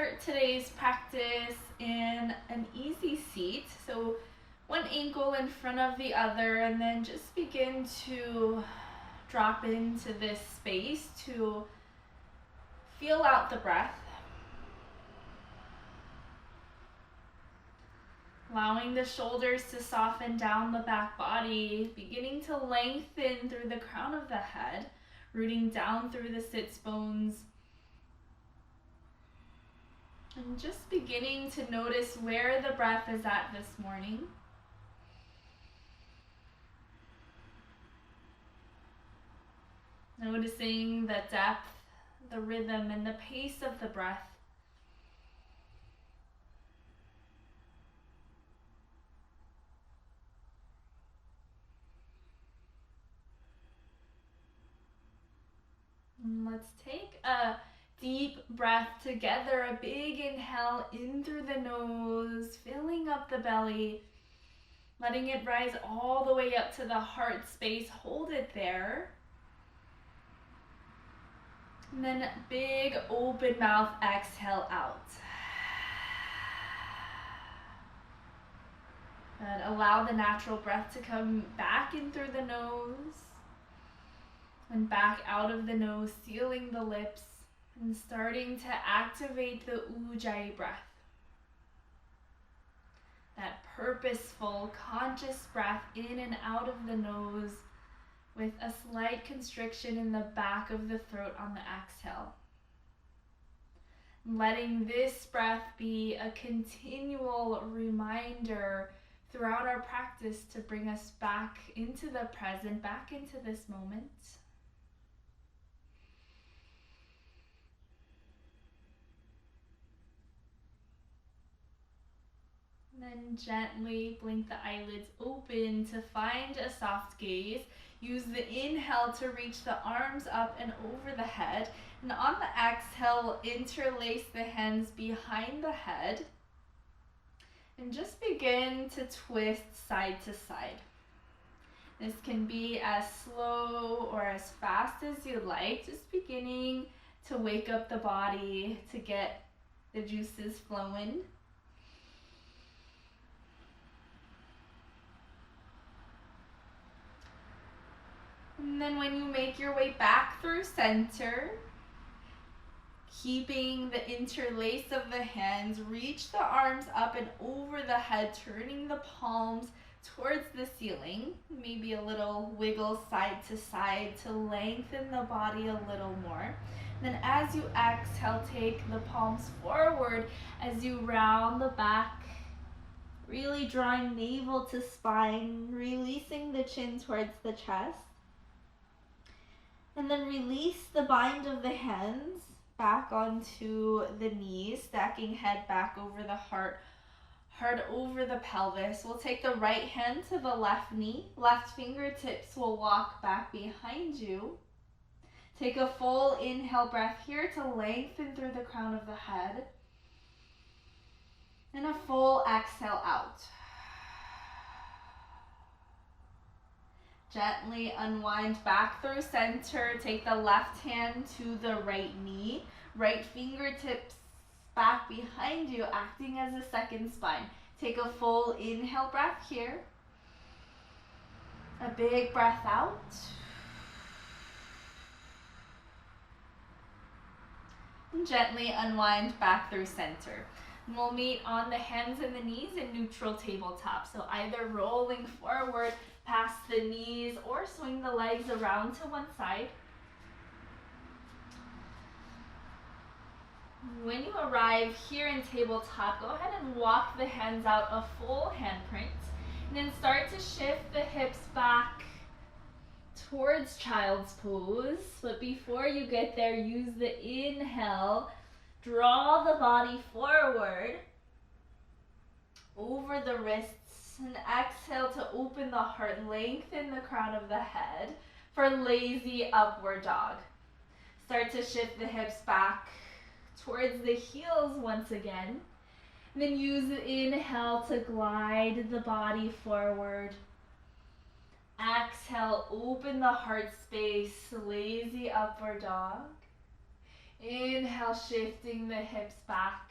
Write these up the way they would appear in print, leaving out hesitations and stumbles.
start today's practice in an easy seat. So one ankle in front of the other, and then just begin to drop into this space to feel out the breath. Allowing the shoulders to soften down the back body, beginning to lengthen through the crown of the head, rooting down through the sits bones. And just beginning to notice where the breath is at this morning. Noticing the depth, the rhythm, and the pace of the breath. And let's take a deep breath together, a big inhale in through the nose, filling up the belly, letting it rise all the way up to the heart space. Hold it there. And then big open mouth exhale out. And allow the natural breath to come back in through the nose and back out of the nose, sealing the lips and starting to activate the Ujjayi breath. That purposeful, conscious breath in and out of the nose, with a slight constriction in the back of the throat on the exhale. Letting this breath be a continual reminder throughout our practice to bring us back into the present, back into this moment. And then gently blink the eyelids open to find a soft gaze. Use the inhale to reach the arms up and over the head. And on the exhale, interlace the hands behind the head. And just begin to twist side to side. This can be as slow or as fast as you like. Just beginning to wake up the body to get the juices flowing. And then when you make your way back through center, keeping the interlace of the hands, reach the arms up and over the head, turning the palms towards the ceiling. Maybe a little wiggle side to side to lengthen the body a little more. Then as you exhale, take the palms forward as you round the back, really drawing navel to spine, releasing the chin towards the chest. And then release the bind of the hands back onto the knees, stacking head back over the heart, heart over the pelvis. We'll take the right hand to the left knee. Left fingertips will walk back behind you. Take a full inhale breath here to lengthen through the crown of the head. And a full exhale out. Gently unwind back through center. Take the left hand to the right knee. Right fingertips back behind you, acting as a second spine. Take a full inhale breath here. A big breath out. And gently unwind back through center. And we'll meet on the hands and the knees in neutral tabletop. So either rolling forward past the knees or swing the legs around to one side. When you arrive here in tabletop, go ahead and walk the hands out a full handprint. And then start to shift the hips back towards child's pose. But before you get there, use the inhale. Draw the body forward over the wrists. And exhale to open the heart, lengthen the crown of the head for lazy upward dog. Start to shift the hips back towards the heels once again. And then use the inhale to glide the body forward. Exhale, open the heart space, lazy upward dog. Inhale, shifting the hips back.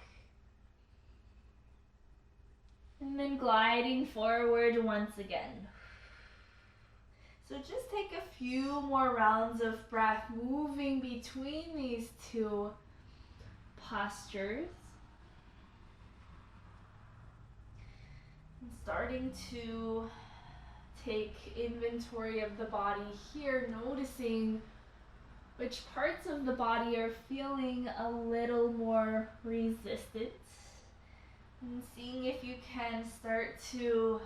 And then gliding forward once again. So just take a few more rounds of breath, moving between these two postures. And starting to take inventory of the body here, noticing which parts of the body are feeling a little more resistant. And seeing if you can start to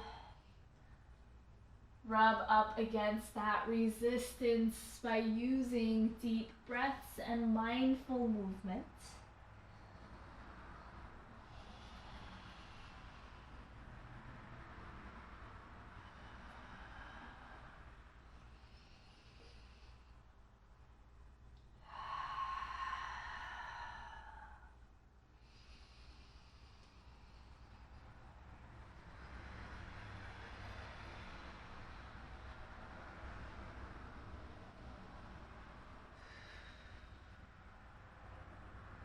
rub up against that resistance by using deep breaths and mindful movement.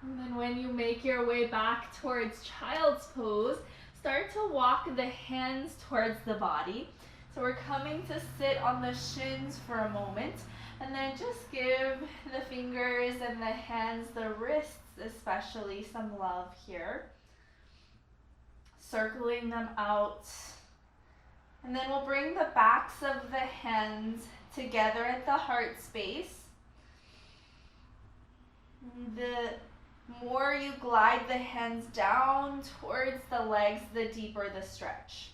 And then when you make your way back towards child's pose, start to walk the hands towards the body. So we're coming to sit on the shins for a moment, and then just give the fingers and the hands, the wrists especially, some love here. Circling them out. And then we'll bring the backs of the hands together at the heart space. The more you glide the hands down towards the legs, the deeper the stretch.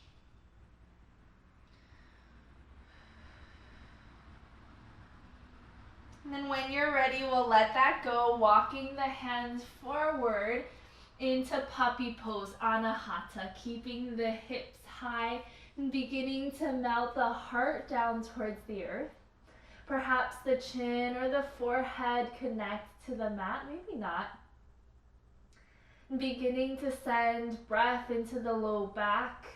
And then when you're ready, we'll let that go, walking the hands forward into puppy pose, Anahata, keeping the hips high and beginning to melt the heart down towards the earth. Perhaps the chin or the forehead connect to the mat, maybe not. Beginning to send breath into the low back.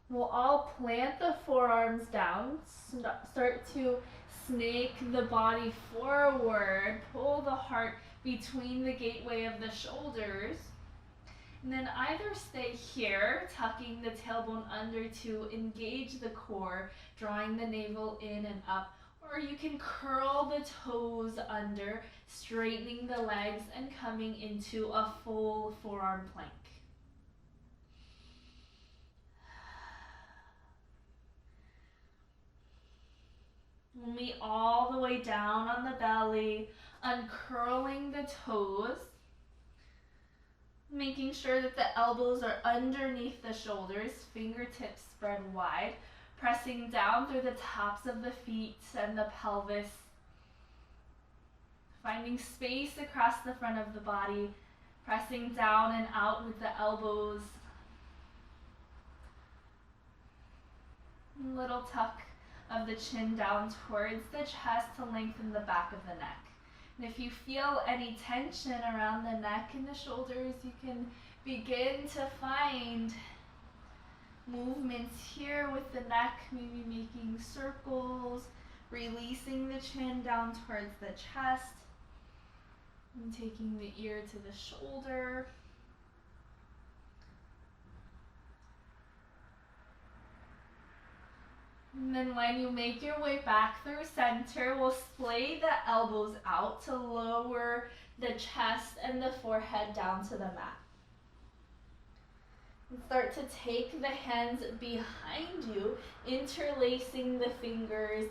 We'll all plant the forearms down, start to snake the body forward, pull the heart between the gateway of the shoulders, and then either stay here, tucking the tailbone under to engage the core, drawing the navel in and up, or you can curl the toes under, straightening the legs and coming into a full forearm plank. We'll meet all the way down on the belly, uncurling the toes, making sure that the elbows are underneath the shoulders, fingertips spread wide, pressing down through the tops of the feet and the pelvis, finding space across the front of the body, pressing down and out with the elbows. Little tuck of the chin down towards the chest to lengthen the back of the neck. And if you feel any tension around the neck and the shoulders, you can begin to find movements here with the neck, maybe making circles, releasing the chin down towards the chest, and taking the ear to the shoulder. And then when you make your way back through center, we'll splay the elbows out to lower the chest and the forehead down to the mat. And start to take the hands behind you, interlacing the fingers,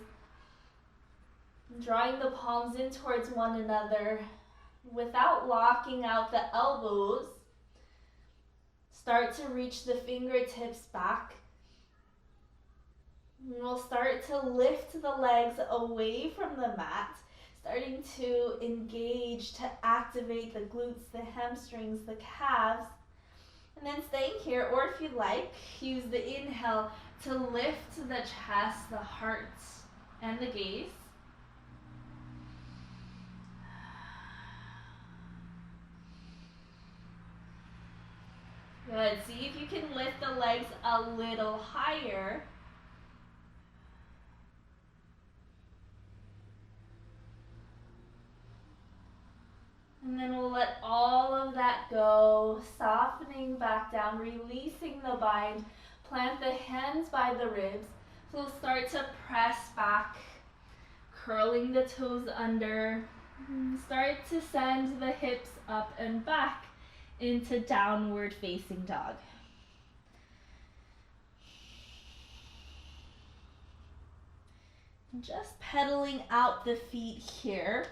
drawing the palms in towards one another without locking out the elbows. Start to reach the fingertips back. And we'll start to lift the legs away from the mat, starting to engage to activate the glutes, the hamstrings, the calves. And then staying here, or if you'd like, use the inhale to lift the chest, the heart, and the gaze. Good. See if you can lift the legs a little higher. And then we'll let all of that go, softening back down, releasing the bind. Plant the hands by the ribs. So start to press back, curling the toes under. Start to send the hips up and back into downward facing dog. Just pedaling out the feet here.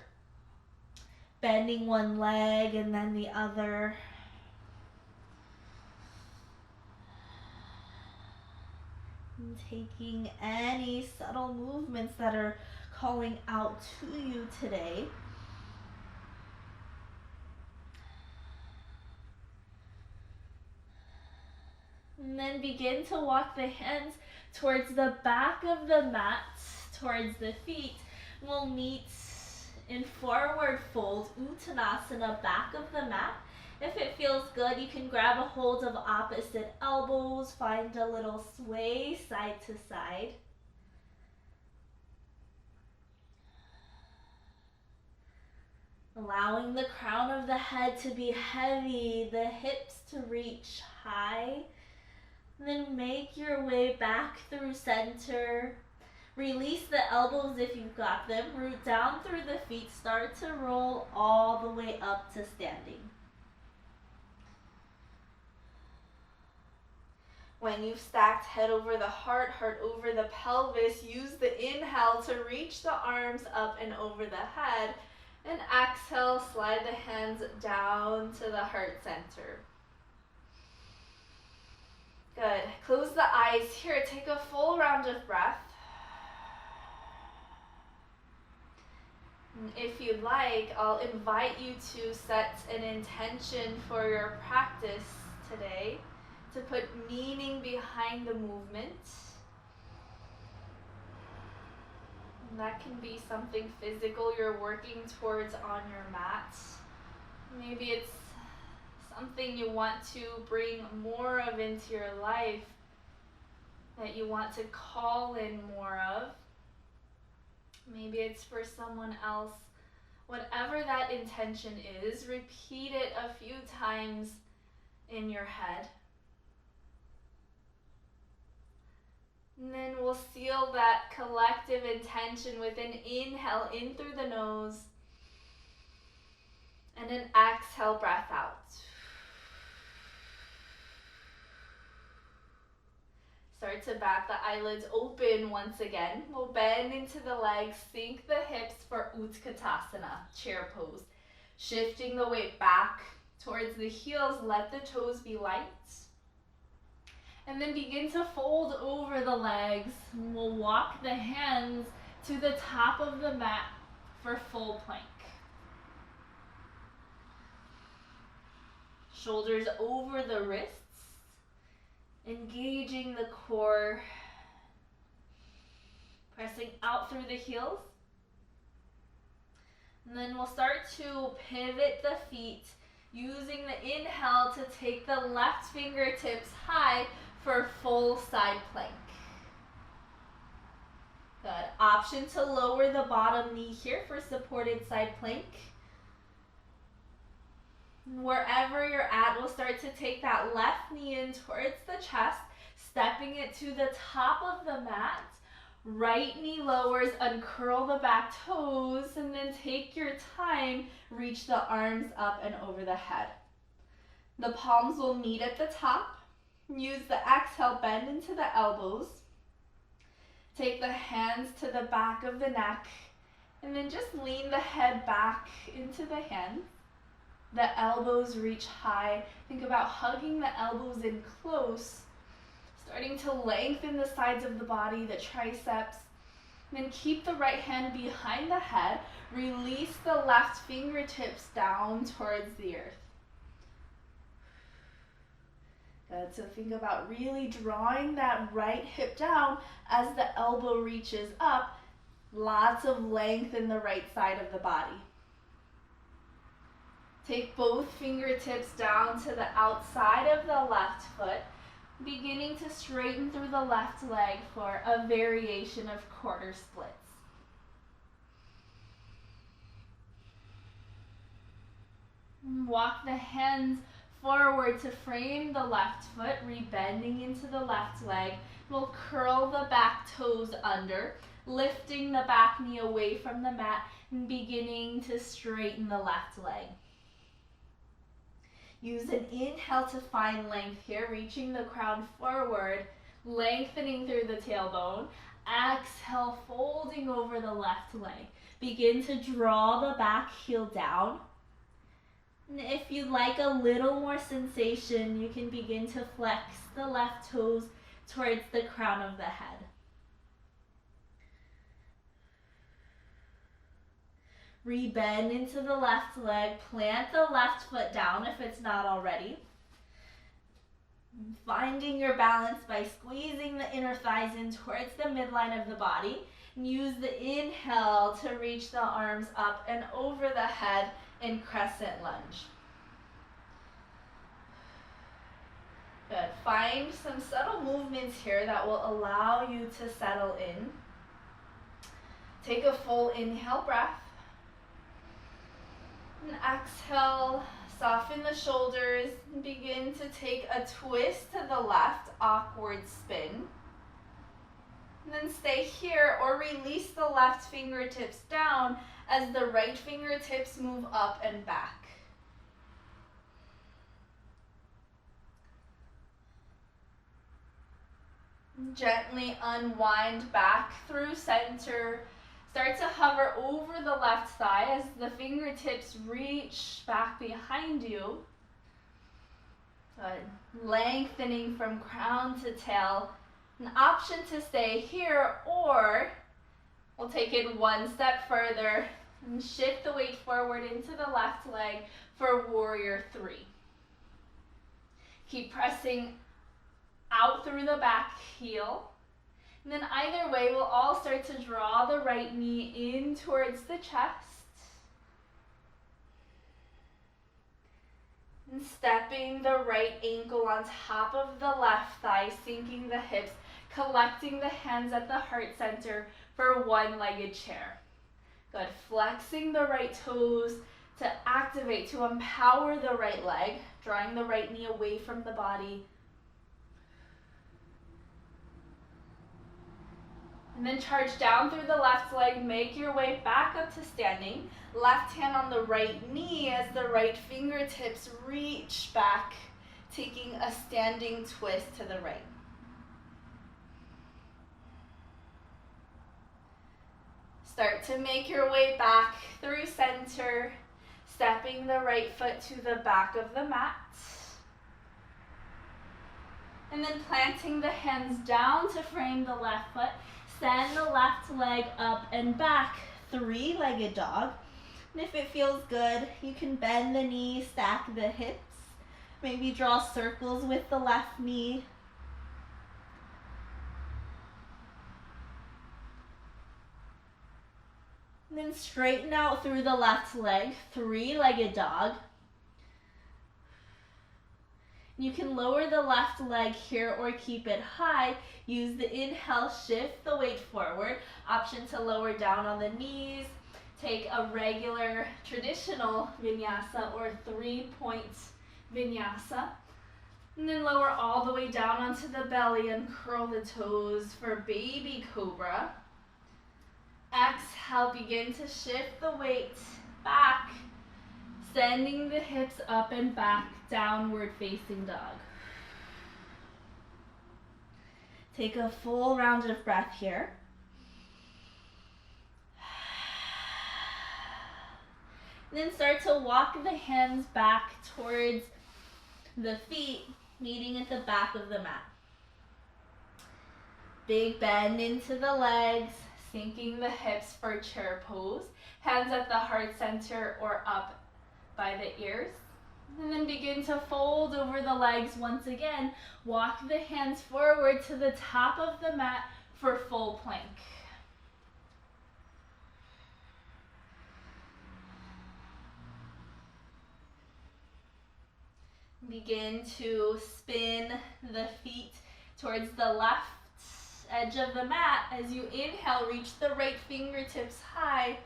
Bending one leg and then the other. And taking any subtle movements that are calling out to you today. And then begin to walk the hands towards the back of the mat, towards the feet. We'll meet in forward fold, Uttanasana, back of the mat. If it feels good, you can grab a hold of opposite elbows, find a little sway side to side. Allowing the crown of the head to be heavy, the hips to reach high. Then make your way back through center. Release the elbows if you've got them. Root down through the feet. Start to roll all the way up to standing. When you've stacked head over the heart, heart over the pelvis, use the inhale to reach the arms up and over the head. And exhale, slide the hands down to the heart center. Good. Close the eyes here. Take a full round of breath. And if you'd like, I'll invite you to set an intention for your practice today, to put meaning behind the movement. And that can be something physical you're working towards on your mat. Maybe it's something you want to bring more of into your life, that you want to call in more of. Maybe it's for someone else. Whatever that intention is, repeat it a few times in your head. And then we'll seal that collective intention with an inhale in through the nose and an exhale breath out. Start to back the eyelids open once again. We'll bend into the legs, sink the hips for Utkatasana, chair pose. Shifting the weight back towards the heels, let the toes be light. And then begin to fold over the legs. We'll walk the hands to the top of the mat for full plank. Shoulders over the wrists. Engaging the core, pressing out through the heels. And then we'll start to pivot the feet, using the inhale to take the left fingertips high for full side plank. Good. Option to lower the bottom knee here for supported side plank. Wherever you're at, we'll start to take that left knee in towards the chest, stepping it to the top of the mat. Right knee lowers, uncurl the back toes, and then take your time, reach the arms up and over the head. The palms will meet at the top. Use the exhale, bend into the elbows. Take the hands to the back of the neck, and then just lean the head back into the hands. The elbows reach high. Think about hugging the elbows in close, starting to lengthen the sides of the body, the triceps. Then keep the right hand behind the head. Release the left fingertips down towards the earth. Good. So think about really drawing that right hip down as the elbow reaches up. Lots of length in the right side of the body. Take both fingertips down to the outside of the left foot, beginning to straighten through the left leg for a variation of quarter splits. Walk the hands forward to frame the left foot, rebending into the left leg. We'll curl the back toes under, lifting the back knee away from the mat and beginning to straighten the left leg. Use an inhale to find length here, reaching the crown forward, lengthening through the tailbone. Exhale, folding over the left leg. Begin to draw the back heel down. And if you'd like a little more sensation, you can begin to flex the left toes towards the crown of the head. Rebend into the left leg, plant the left foot down if it's not already. Finding your balance by squeezing the inner thighs in towards the midline of the body. And use the inhale to reach the arms up and over the head in crescent lunge. Good. Find some subtle movements here that will allow you to settle in. Take a full inhale breath. And exhale, soften the shoulders, and begin to take a twist to the left, awkward spin. And then stay here or release the left fingertips down as the right fingertips move up and back. Gently unwind back through center. Start to hover over the left thigh as the fingertips reach back behind you. Good. Lengthening from crown to tail. An option to stay here, or we'll take it one step further and shift the weight forward into the left leg for warrior three. Keep pressing out through the back heel. And then either way, we'll all start to draw the right knee in towards the chest. And stepping the right ankle on top of the left thigh, sinking the hips, collecting the hands at the heart center for one-legged chair. Good. Flexing the right toes to activate, to empower the right leg, drawing the right knee away from the body. And then charge down through the left leg, make your way back up to standing. Left hand on the right knee as the right fingertips reach back, taking a standing twist to the right. Start to make your way back through center, stepping the right foot to the back of the mat. And then planting the hands down to frame the left foot. Send the left leg up and back, three-legged dog. And if it feels good, you can bend the knee, stack the hips. Maybe draw circles with the left knee. And then straighten out through the left leg, three-legged dog. You can lower the left leg here or keep it high. Use the inhale, shift the weight forward. Option to lower down on the knees. Take a regular traditional vinyasa or 3-point vinyasa. And then lower all the way down onto the belly and curl the toes for baby cobra. Exhale, begin to shift the weight back. Sending the hips up and back, downward facing dog. Take a full round of breath here. And then start to walk the hands back towards the feet, meeting at the back of the mat. Big bend into the legs, sinking the hips for chair pose. Hands at the heart center or up by the ears. And then begin to fold over the legs once again. Walk the hands forward to the top of the mat for full plank. Begin to spin the feet towards the left edge of the mat. As you inhale, reach the right fingertips high.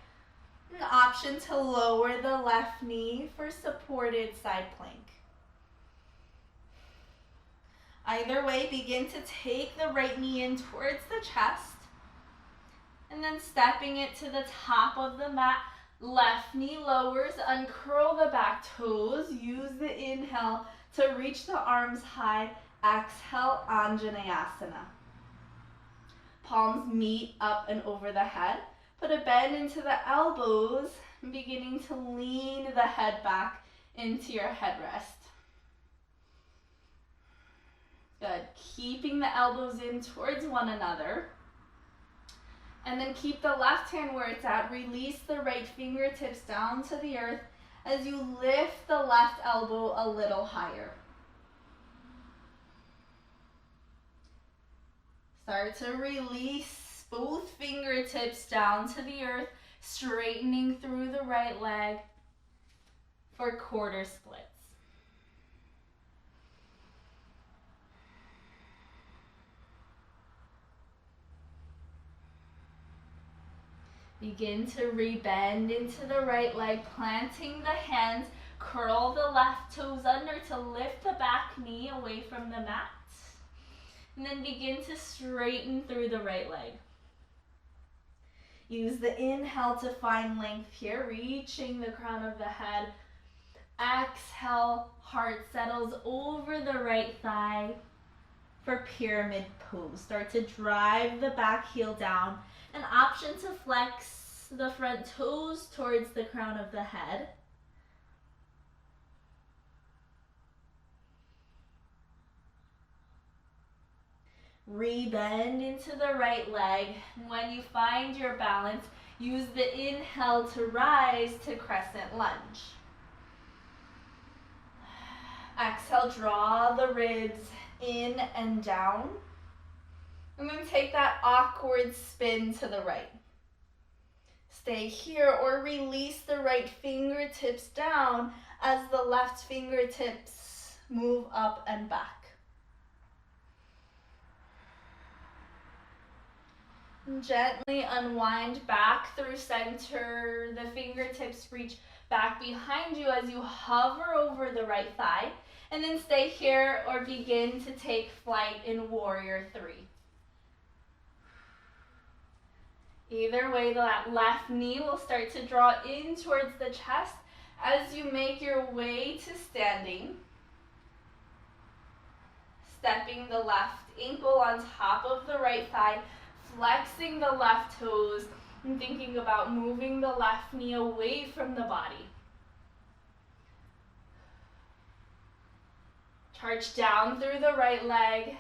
An option to lower the left knee for supported side plank. Either way, begin to take the right knee in towards the chest and then stepping it to the top of the mat. Left knee lowers, uncurl the back toes. Use the inhale to reach the arms high. Exhale, Anjaneyasana. Palms meet up and over the head. Put a bend into the elbows, beginning to lean the head back into your headrest. Good. Keeping the elbows in towards one another. And then keep the left hand where it's at. Release the right fingertips down to the earth as you lift the left elbow a little higher. Start to release both fingertips down to the earth, straightening through the right leg for quarter splits. Begin to rebend into the right leg, planting the hands, curl the left toes under to lift the back knee away from the mat. And then begin to straighten through the right leg. Use the inhale to find length here, reaching the crown of the head. Exhale, heart settles over the right thigh for pyramid pose. Start to drive the back heel down. An option to flex the front toes towards the crown of the head. Rebend into the right leg. When you find your balance, use the inhale to rise to crescent lunge. Exhale, draw the ribs in and down. And then take that awkward spin to the right. Stay here or release the right fingertips down as the left fingertips move up and back. Gently unwind back through center. The fingertips reach back behind you as you hover over the right thigh. And then stay here or begin to take flight in Warrior 3. Either way, that left knee will start to draw in towards the chest as you make your way to standing. Stepping the left ankle on top of the right thigh, flexing the left toes, and thinking about moving the left knee away from the body. Charge down through the right leg,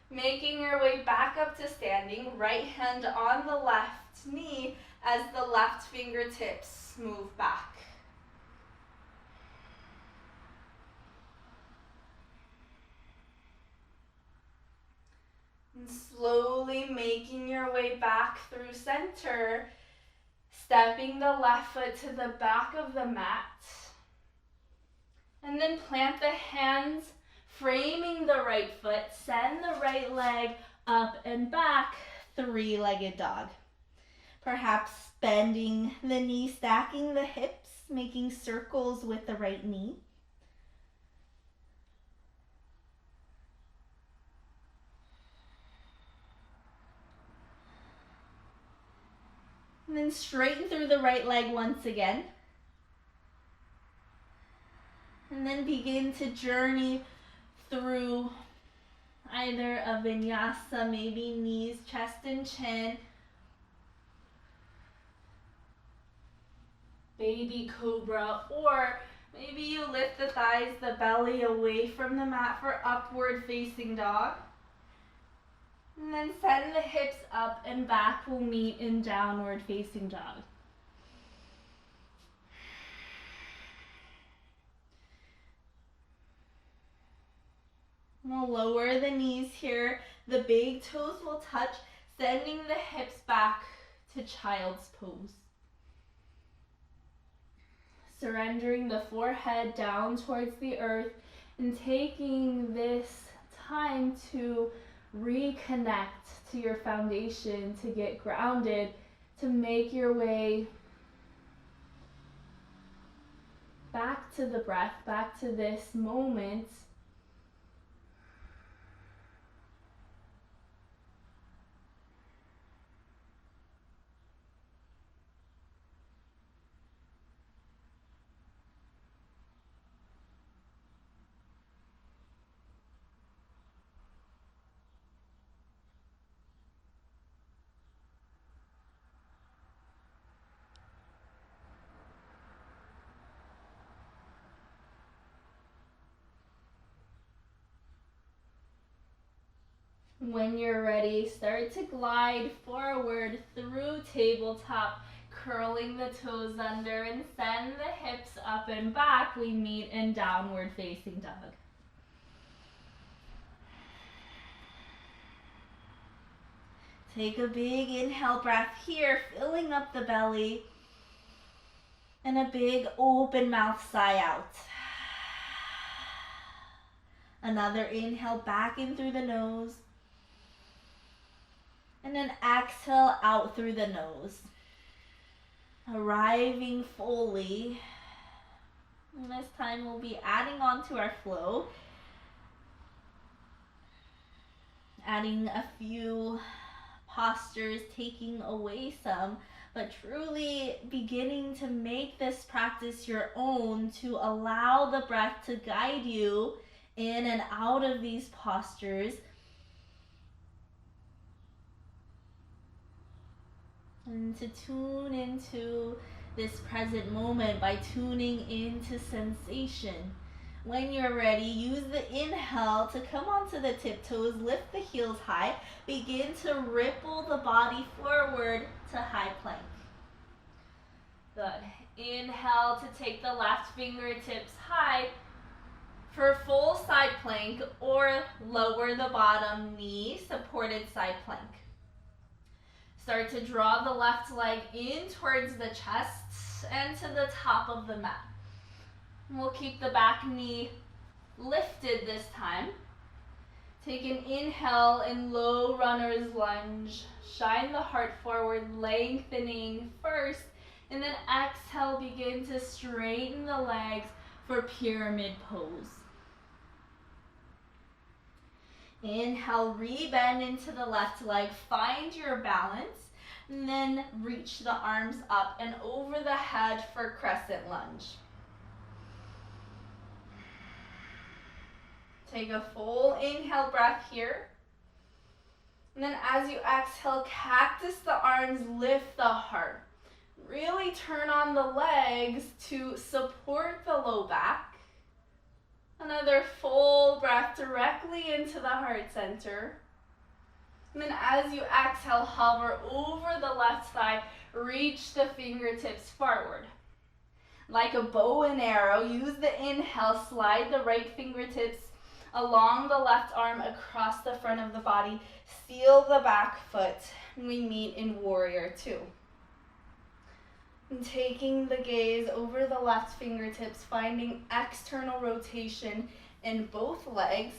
making your way back up to standing, right hand on the left knee as the left fingertips move back. And slowly making your way back through center, stepping the left foot to the back of the mat. And then plant the hands, framing the right foot, send the right leg up and back, three-legged dog. Perhaps bending the knee, stacking the hips, making circles with the right knee. And then straighten through the right leg once again. And then begin to journey through either a vinyasa, maybe knees, chest and chin, baby cobra, or maybe you lift the thighs, the belly away from the mat for upward facing dog. And then send the hips up and back, will meet in downward facing dog. We'll lower the knees here. The big toes will touch, sending the hips back to child's pose. Surrendering the forehead down towards the earth and taking this time to reconnect to your foundation, to get grounded, to make your way back to the breath, back to this moment. When you're ready, start to glide forward through tabletop, curling the toes under and send the hips up and back. We meet in downward facing dog. Take a big inhale breath here, filling up the belly. And a big open mouth sigh out. Another inhale back in through the nose. And then exhale out through the nose. Arriving fully. And this time we'll be adding on to our flow. Adding a few postures, taking away some, but truly beginning to make this practice your own, to allow the breath to guide you in and out of these postures. And to tune into this present moment by tuning into sensation. When you're ready, use the inhale to come onto the tiptoes, lift the heels high, begin to ripple the body forward to high plank. Good. Inhale to take the left fingertips high for full side plank, or lower the bottom knee, supported side plank. Start to draw the left leg in towards the chest and to the top of the mat. We'll keep the back knee lifted this time. Take an inhale in low runner's lunge. Shine the heart forward, lengthening first, and then exhale, begin to straighten the legs for pyramid pose. Inhale, rebend into the left leg, find your balance, and then reach the arms up and over the head for crescent lunge. Take a full inhale breath here. And then as you exhale, cactus the arms, lift the heart. Really turn on the legs to support the low back. Another full breath directly into the heart center. And then as you exhale, hover over the left thigh, reach the fingertips forward. Like a bow and arrow, use the inhale, slide the right fingertips along the left arm across the front of the body, seal the back foot, and we meet in warrior two. And taking the gaze over the left fingertips, finding external rotation in both legs,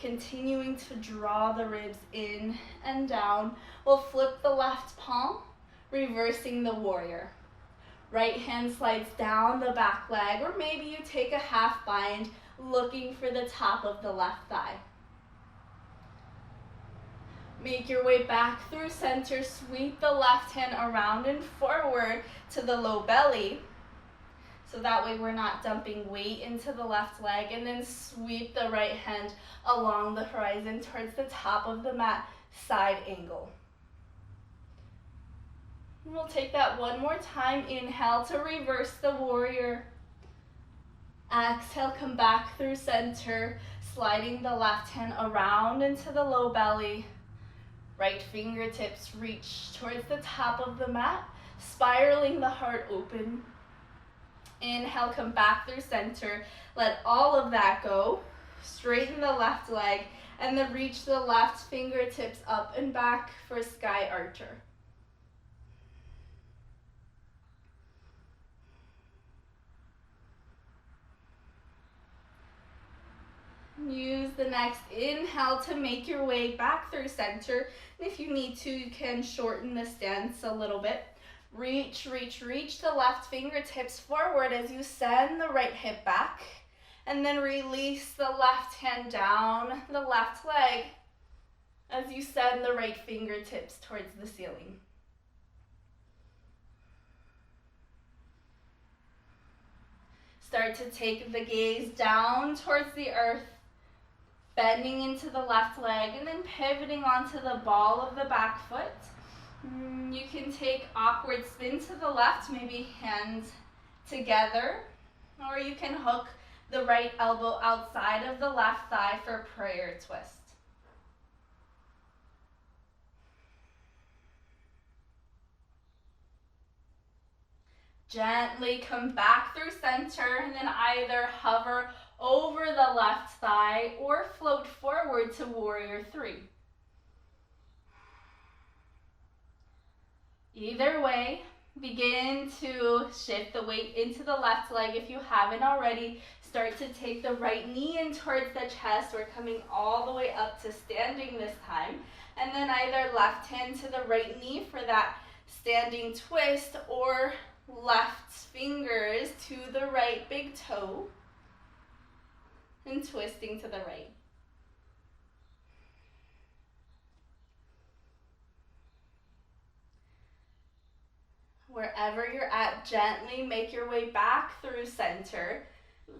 continuing to draw the ribs in and down. We'll flip the left palm, reversing the warrior. Right hand slides down the back leg, or maybe you take a half bind, looking for the top of the left thigh. Make your way back through center, sweep the left hand around and forward to the low belly. So that way we're not dumping weight into the left leg, and then sweep the right hand along the horizon towards the top of the mat, side angle. And we'll take that one more time. Inhale to reverse the warrior. Exhale, come back through center, sliding the left hand around into the low belly. Right fingertips reach towards the top of the mat, spiraling the heart open. Inhale, come back through center. Let all of that go. Straighten the left leg, and then reach the left fingertips up and back for sky archer. Use the next inhale to make your way back through center. And if you need to, you can shorten the stance a little bit. Reach, reach, reach the left fingertips forward as you send the right hip back. And then release the left hand down the left leg as you send the right fingertips towards the ceiling. Start to take the gaze down towards the earth, bending into the left leg and then pivoting onto the ball of the back foot. You can take awkward spin to the left, maybe hands together, or you can hook the right elbow outside of the left thigh for prayer twist. Gently come back through center and then either hover over the left thigh or float forward to warrior three. Either way, begin to shift the weight into the left leg. If you haven't already, start to take the right knee in towards the chest. We're coming all the way up to standing this time. And then either left hand to the right knee for that standing twist, or left fingers to the right big toe and twisting to the right. Wherever you're at, gently make your way back through center.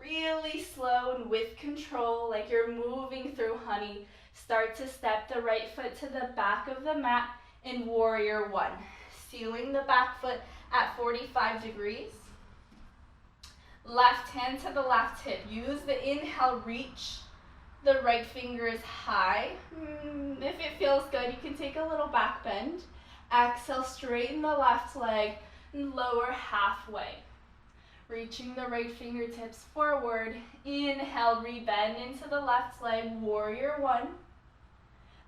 Really slow and with control, like you're moving through honey. Start to step the right foot to the back of the mat in warrior one. Sealing the back foot at 45 degrees. Left hand to the left hip. Use the inhale, reach the right fingers high. If it feels good, you can take a little back bend. Exhale, straighten the left leg and lower halfway. Reaching the right fingertips forward. Inhale, rebend into the left leg, warrior one.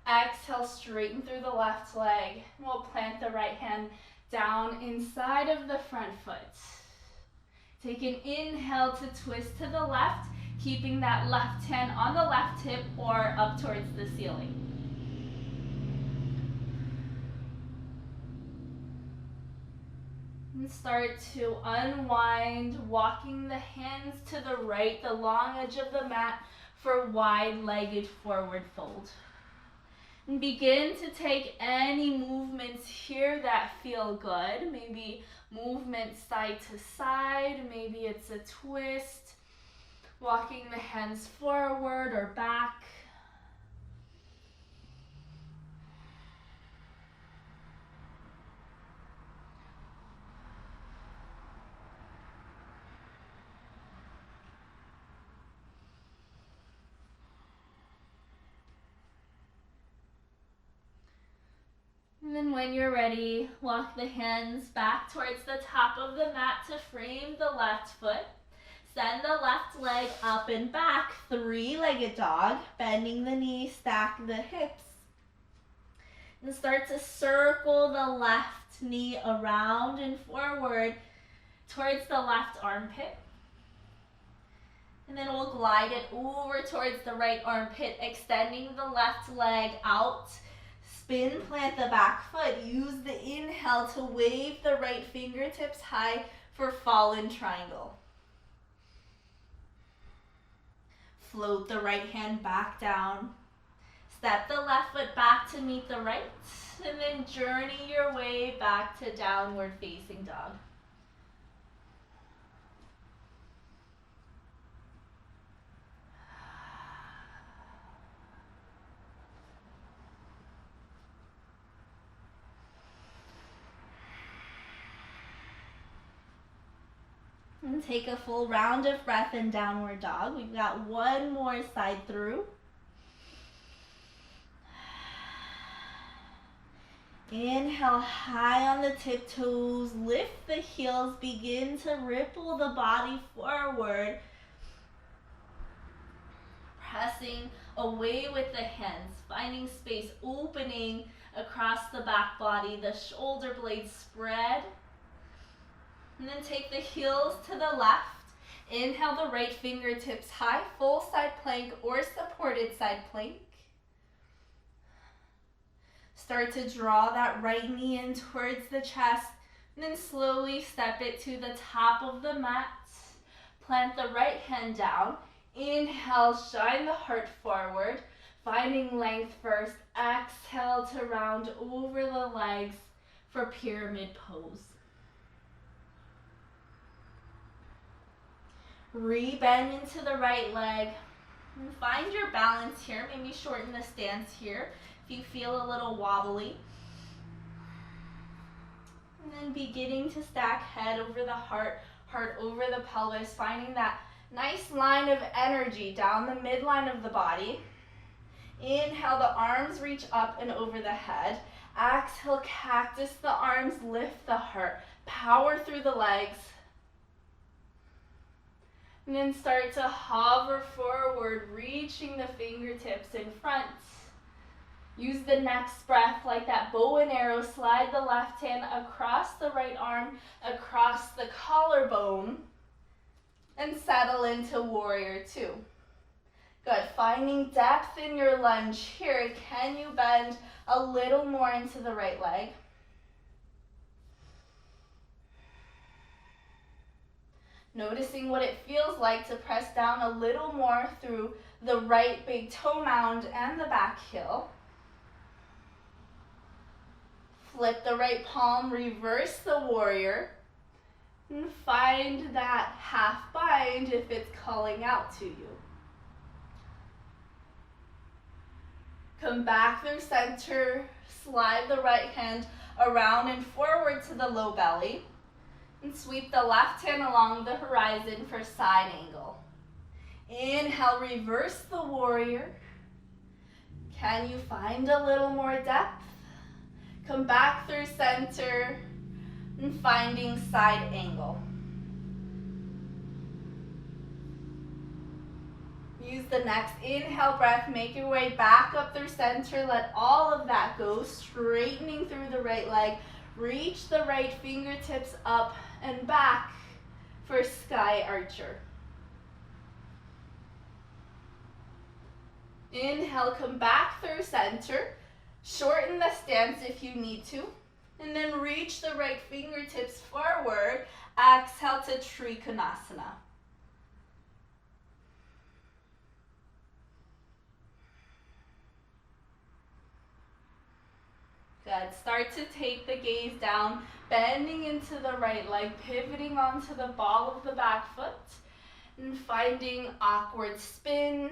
Exhale, straighten through the left leg. We'll plant the right hand down inside of the front foot. Take an inhale to twist to the left, keeping that left hand on the left hip or up towards the ceiling. And start to unwind, walking the hands to the right, the long edge of the mat for wide-legged forward fold. And begin to take any movements here that feel good. Maybe movement side to side, maybe it's a twist, walking the hands forward or back. And then when you're ready, walk the hands back towards the top of the mat to frame the left foot. Send the left leg up and back, three-legged dog, bending the knee, stack the hips. And start to circle the left knee around and forward towards the left armpit. And then we'll glide it over towards the right armpit, extending the left leg out. Spin, plant the back foot. Use the inhale to wave the right fingertips high for fallen triangle. Float the right hand back down. Step the left foot back to meet the right. And then journey your way back to downward facing dog. And take a full round of breath in downward dog. We've got one more side through. Inhale high on the tiptoes. Lift the heels. Begin to ripple the body forward. Pressing away with the hands. Finding space. Opening across the back body. The shoulder blades spread. And then take the heels to the left. Inhale the right fingertips high, full side plank or supported side plank. Start to draw that right knee in towards the chest. And then slowly step it to the top of the mat. Plant the right hand down. Inhale, shine the heart forward, finding length first. Exhale to round over the legs for pyramid pose. Re-bend into the right leg. And find your balance here. Maybe shorten the stance here if you feel a little wobbly. And then beginning to stack head over the heart, heart over the pelvis, finding that nice line of energy down the midline of the body. Inhale, the arms reach up and over the head. Exhale, cactus the arms, lift the heart. Power through the legs. And then start to hover forward, reaching the fingertips in front. Use the next breath like that bow and arrow. Slide the left hand across the right arm, across the collarbone, and settle into warrior two. Good. Finding depth in your lunge here. Can you bend a little more into the right leg? Noticing what it feels like to press down a little more through the right big toe mound and the back heel. Flip the right palm, reverse the warrior, and find that half bind if it's calling out to you. Come back through center, slide the right hand around and forward to the low belly, and sweep the left hand along the horizon for side angle. Inhale, reverse the warrior. Can you find a little more depth? Come back through center and finding side angle. Use the next inhale breath, make your way back up through center, let all of that go, straightening through the right leg. Reach the right fingertips up and back for Sky Archer. Inhale, come back through center. Shorten the stance if you need to. And then reach the right fingertips forward. Exhale to Trikonasana. Good. Start to take the gaze down, bending into the right leg, pivoting onto the ball of the back foot, and finding awkward spin,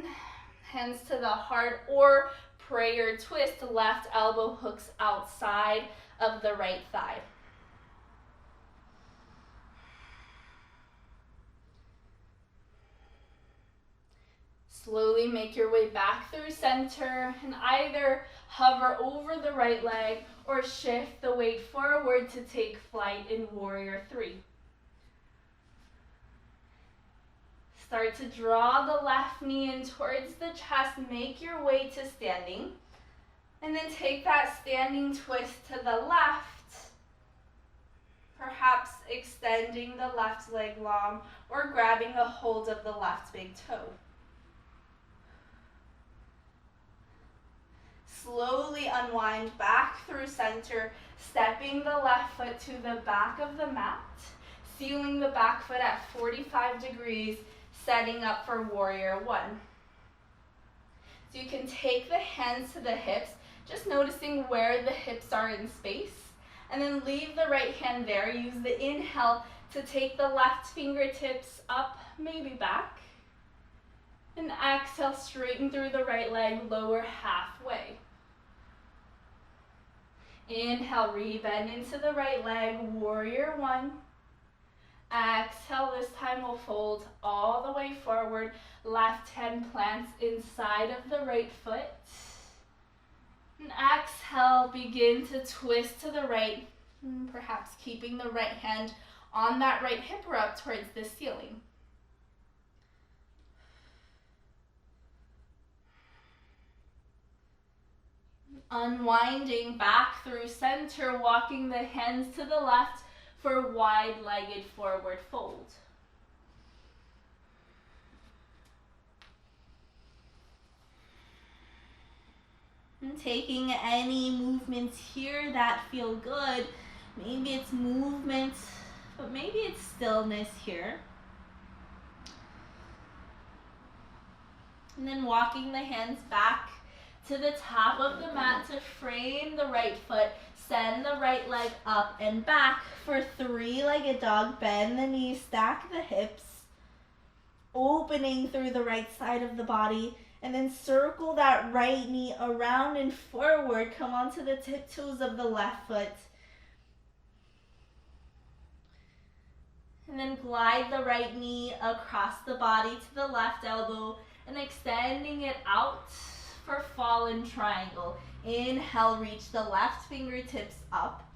hands to the heart, or prayer twist, left elbow hooks outside of the right thigh. Slowly make your way back through center and either hover over the right leg or shift the weight forward to take flight in warrior three. Start to draw the left knee in towards the chest, make your way to standing, and then take that standing twist to the left, perhaps extending the left leg long or grabbing a hold of the left big toe. Slowly unwind back through center, stepping the left foot to the back of the mat, sealing the back foot at 45 degrees, setting up for warrior one. So you can take the hands to the hips, just noticing where the hips are in space, and then leave the right hand there. Use the inhale to take the left fingertips up, maybe back, and exhale, straighten through the right leg, lower halfway. Inhale, re-bend into the right leg, warrior one. Exhale, this time we'll fold all the way forward. Left hand plants inside of the right foot. And exhale, begin to twist to the right, perhaps keeping the right hand on that right hip or up towards the ceiling. Unwinding back through center, walking the hands to the left for wide-legged forward fold. And taking any movements here that feel good, Maybe it's movement, but maybe it's stillness here. And then walking the hands back to the top of the mat to frame the right foot. Send the right leg up and back for three-legged dog. Bend the knees, stack the hips, opening through the right side of the body. And then circle that right knee around and forward. Come onto the tiptoes of the left foot. And then glide the right knee across the body to the left elbow and extending it out for fallen triangle. Inhale, reach the left fingertips up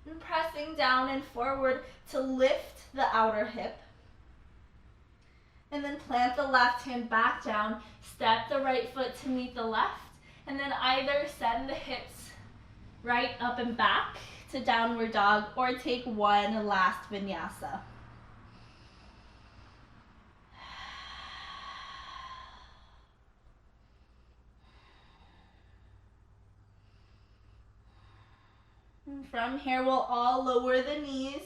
and pressing down and forward to lift the outer hip. And then plant the left hand back down, step the right foot to meet the left, and then either send the hips right up and back to downward dog or take one last vinyasa. And from here, we'll all lower the knees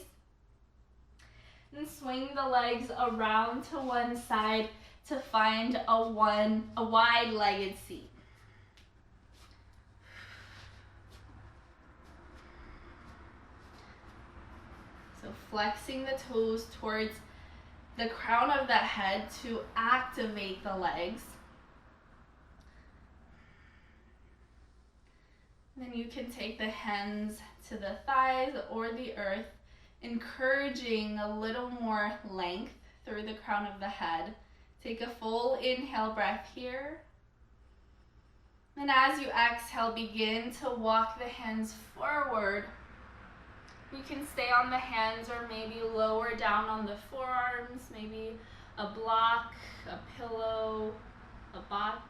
and swing the legs around to one side to find a wide-legged seat. So flexing the toes towards the crown of the head to activate the legs. Then you can take the hands to the thighs or the earth, encouraging a little more length through the crown of the head. Take a full inhale breath here. And as you exhale, begin to walk the hands forward. You can stay on the hands or maybe lower down on the forearms, maybe a block, a pillow, a box.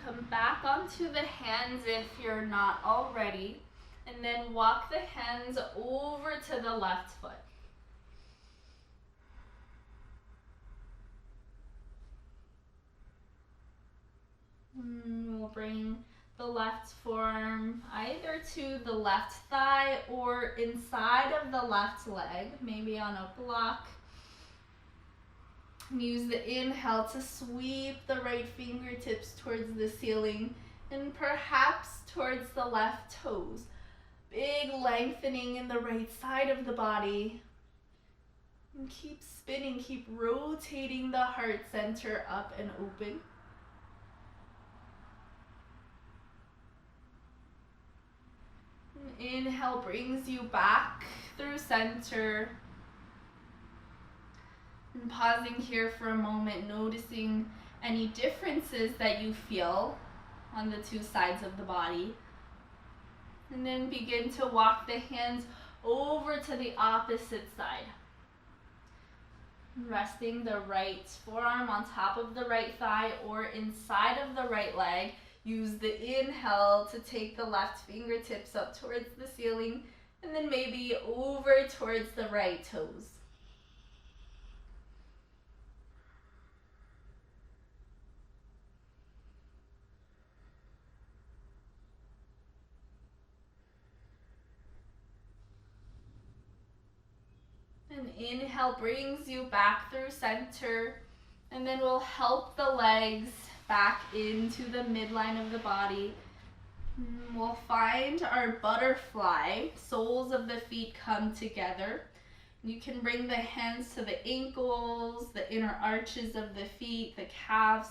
Come back onto the hands if you're not already, and then walk the hands over to the left foot. We'll bring the left forearm either to the left thigh or inside of the left leg, maybe on a block. Use the inhale to sweep the right fingertips towards the ceiling and perhaps towards the left toes. Big lengthening in the right side of the body. And keep spinning, keep rotating the heart center up and open. And inhale brings you back through center. And pausing here for a moment, noticing any differences that you feel on the two sides of the body. And then begin to walk the hands over to the opposite side. Resting the right forearm on top of the right thigh or inside of the right leg. Use the inhale to take the left fingertips up towards the ceiling and then maybe over towards the right toes. And inhale brings you back through center, and then we'll help the legs back into the midline of the body. We'll find our butterfly. Soles of the feet come together. You can bring the hands to the ankles, the inner arches of the feet, the calves,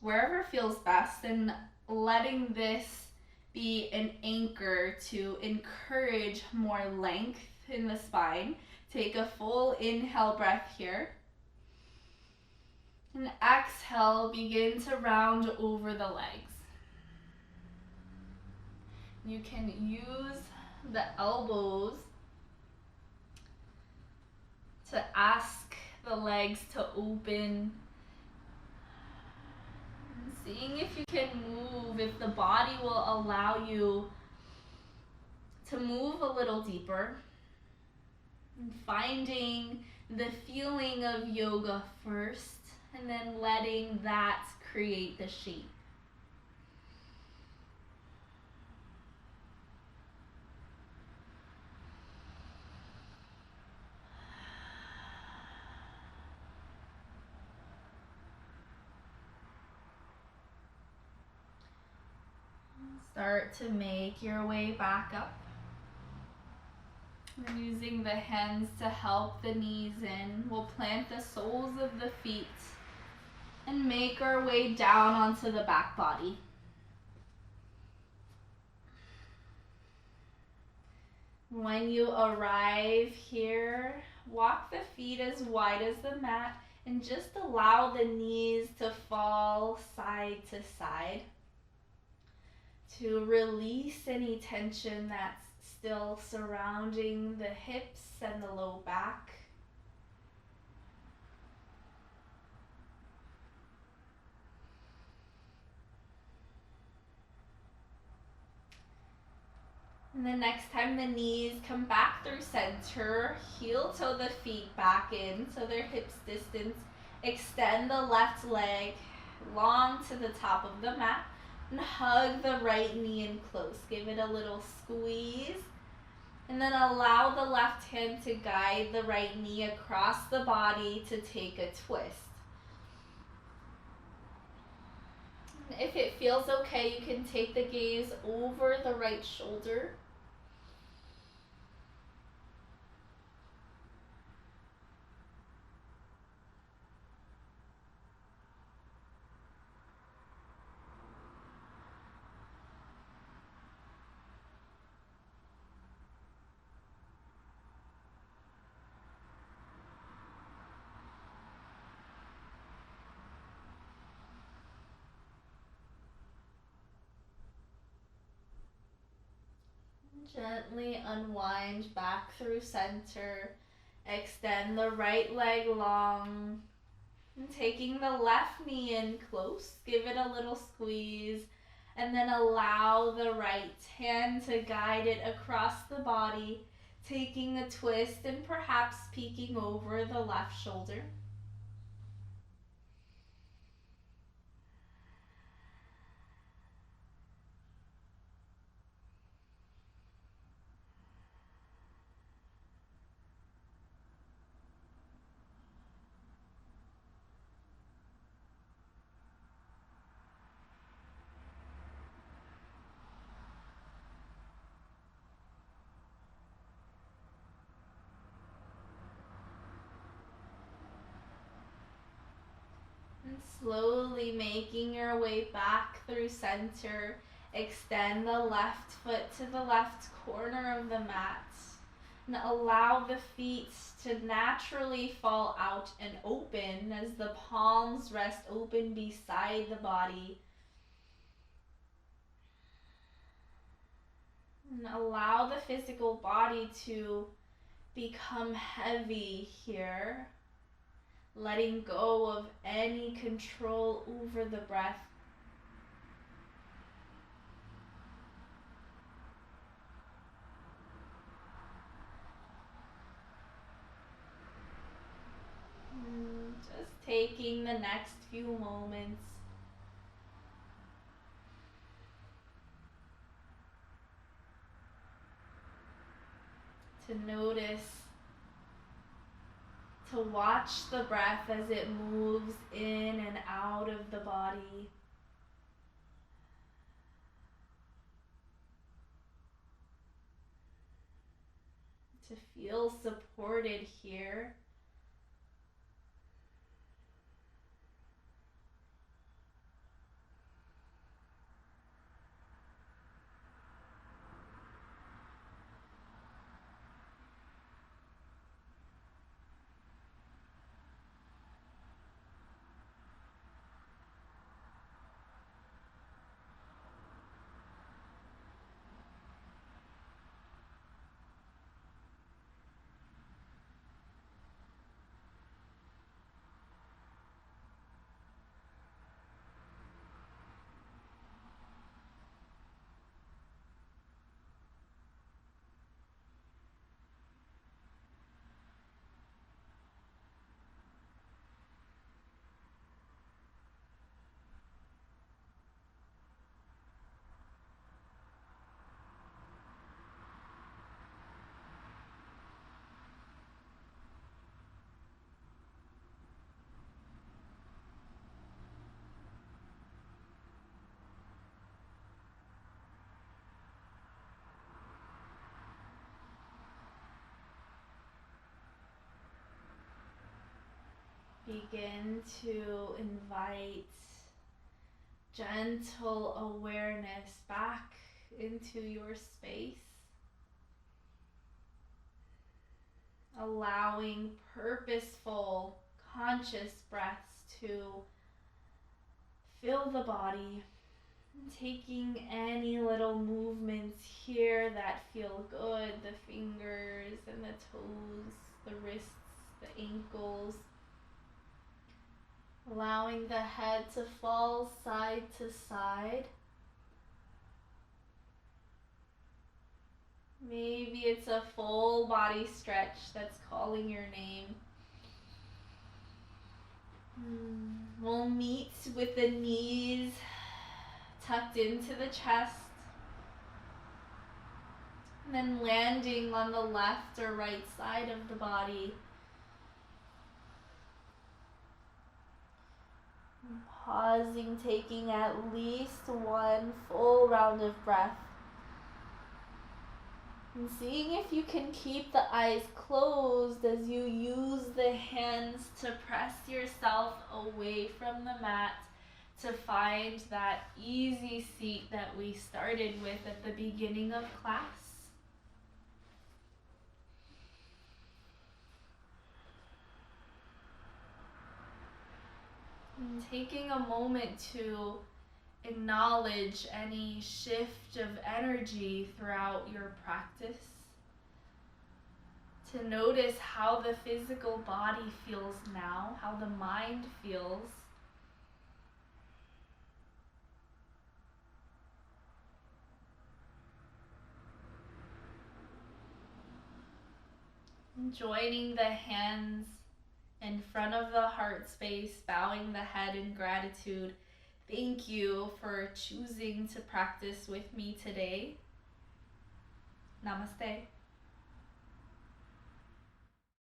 wherever feels best, and letting this be an anchor to encourage more length in the spine. Take a full inhale breath here. And exhale, begin to round over the legs. You can use the elbows to ask the legs to open. And seeing if you can move, if the body will allow you to move a little deeper. And finding the feeling of yoga first, and then letting that create the shape. Start to make your way back up. And using the hands to help the knees in, we'll plant the soles of the feet and make our way down onto the back body. When you arrive here, walk the feet as wide as the mat and just allow the knees to fall side to side to release any tension that's still surrounding the hips and the low back. And the next time the knees come back through center, heel toe the feet back in so they're hips distance. Extend the left leg long to the top of the mat and hug the right knee in close. Give it a little squeeze. And then allow the left hand to guide the right knee across the body to take a twist. And if it feels okay, you can take the gaze over the right shoulder. Gently unwind back through center. Extend the right leg long. And taking the left knee in close, give it a little squeeze. And then allow the right hand to guide it across the body, taking a twist and perhaps peeking over the left shoulder. And slowly making your way back through center. Extend the left foot to the left corner of the mat. And allow the feet to naturally fall out and open as the palms rest open beside the body. And allow the physical body to become heavy here, letting go of any control over the breath. Just taking the next few moments to notice, to watch the breath as it moves in and out of the body. To feel supported here. Begin to invite gentle awareness back into your space, allowing purposeful, conscious breaths to fill the body, taking any little movements here that feel good, the fingers and the toes, the wrists, the ankles, allowing the head to fall side to side. Maybe it's a full body stretch that's calling your name. We'll meet with the knees tucked into the chest, and then landing on the left or right side of the body. And pausing, taking at least one full round of breath. And seeing if you can keep the eyes closed as you use the hands to press yourself away from the mat to find that easy seat that we started with at the beginning of class. And taking a moment to acknowledge any shift of energy throughout your practice. To notice how the physical body feels now, how the mind feels. And joining the hands in front of the heart space, bowing the head in gratitude. Thank you for choosing to practice with me today. Namaste.